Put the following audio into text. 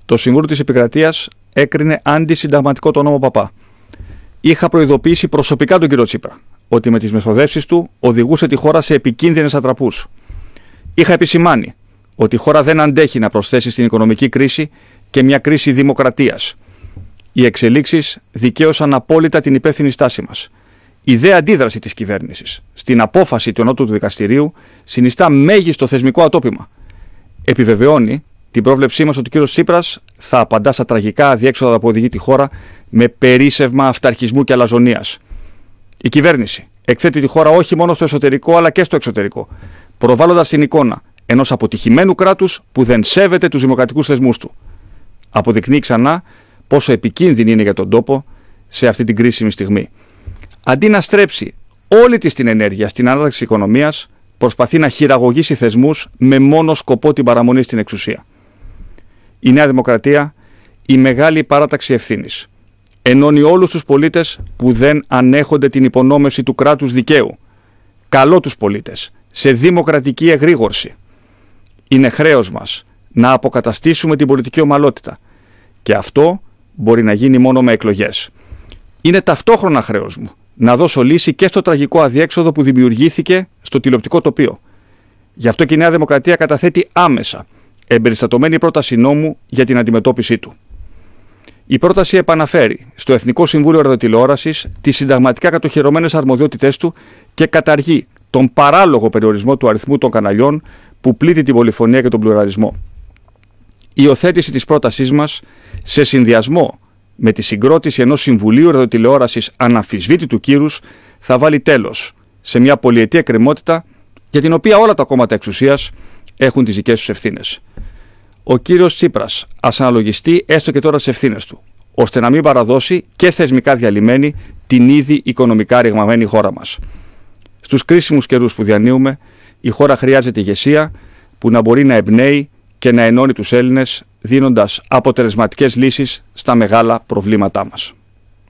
το Συμβούλιο της Επικρατείας έκρινε αντισυνταγματικό τον νόμο Παπά. Είχα προειδοποιήσει προσωπικά τον κύριο Τσίπρα ότι με τις μεθοδεύσεις του οδηγούσε τη χώρα σε επικίνδυνες ατραπούς. Είχα επισημάνει ότι η χώρα δεν αντέχει να προσθέσει στην οικονομική κρίση και μια κρίση δημοκρατίας. Οι εξελίξεις δικαίωσαν απόλυτα την υπεύθυνη στάση μας. Η δε αντίδραση της κυβέρνησης στην απόφαση του Ανώτατου Δικαστηρίου συνιστά μέγιστο θεσμικό ατόπιμα. Επιβεβαιώνει την πρόβλεψή μας ότι ο κύριος Τσίπρας θα απαντά στα τραγικά αδιέξοδα που οδηγεί τη χώρα με περίσσευμα αυταρχισμού και αλαζονίας. Η κυβέρνηση εκθέτει τη χώρα όχι μόνο στο εσωτερικό αλλά και στο εξωτερικό, προβάλλοντας την εικόνα ενός αποτυχημένου κράτους που δεν σέβεται τους δημοκρατικούς θεσμούς του. Αποδεικνύει ξανά πόσο επικίνδυνη είναι για τον τόπο σε αυτή την κρίσιμη στιγμή. Αντί να στρέψει όλη της την ενέργεια στην ανάταξη της οικονομίας, προσπαθεί να χειραγωγήσει θεσμούς με μόνο σκοπό την παραμονή στην εξουσία. Η Νέα Δημοκρατία, η μεγάλη παράταξη ευθύνης, ενώνει όλους τους πολίτες που δεν ανέχονται την υπονόμευση του κράτους δικαίου. Καλώ τους πολίτες σε δημοκρατική εγρήγορση. Είναι χρέος μας να αποκαταστήσουμε την πολιτική ομαλότητα και αυτό μπορεί να γίνει μόνο με εκλογές. Είναι ταυτόχρονα χρέος μου να δώσω λύση και στο τραγικό αδιέξοδο που δημιουργήθηκε στο τηλεοπτικό τοπίο. Γι' αυτό και η Νέα Δημοκρατία καταθέτει άμεσα εμπεριστατωμένη πρόταση νόμου για την αντιμετώπιση του. Η πρόταση επαναφέρει στο Εθνικό Συμβούλιο Ραδιοτηλεόρασης τις συνταγματικά κατοχυρωμένες αρμοδιότητές του και καταργεί τον παράλογο περιορισμό του αριθμού των καναλιών που πλήττει την πολυφωνία και τον πλουραλισμό. Η υιοθέτηση της πρότασής μας, σε συνδυασμό με τη συγκρότηση ενός Συμβουλίου Ραδιοτηλεόρασης αναμφισβήτητου κύρους, θα βάλει τέλος σε μια πολυετή εκκρεμότητα για την οποία όλα τα κόμματα εξουσίας έχουν τις δικές τους ευθύνες. Ο κύριος Τσίπρας ας αναλογιστεί έστω και τώρα τις ευθύνες του, ώστε να μην παραδώσει και θεσμικά διαλυμένη την ήδη οικονομικά ρηγμαμένη χώρα μας. Στους κρίσιμους καιρούς που διανύουμε, η χώρα χρειάζεται ηγεσία που να μπορεί να εμπνέει και να ενώνει τους Έλληνες, δίνοντας αποτελεσματικές λύσεις στα μεγάλα προβλήματά μας.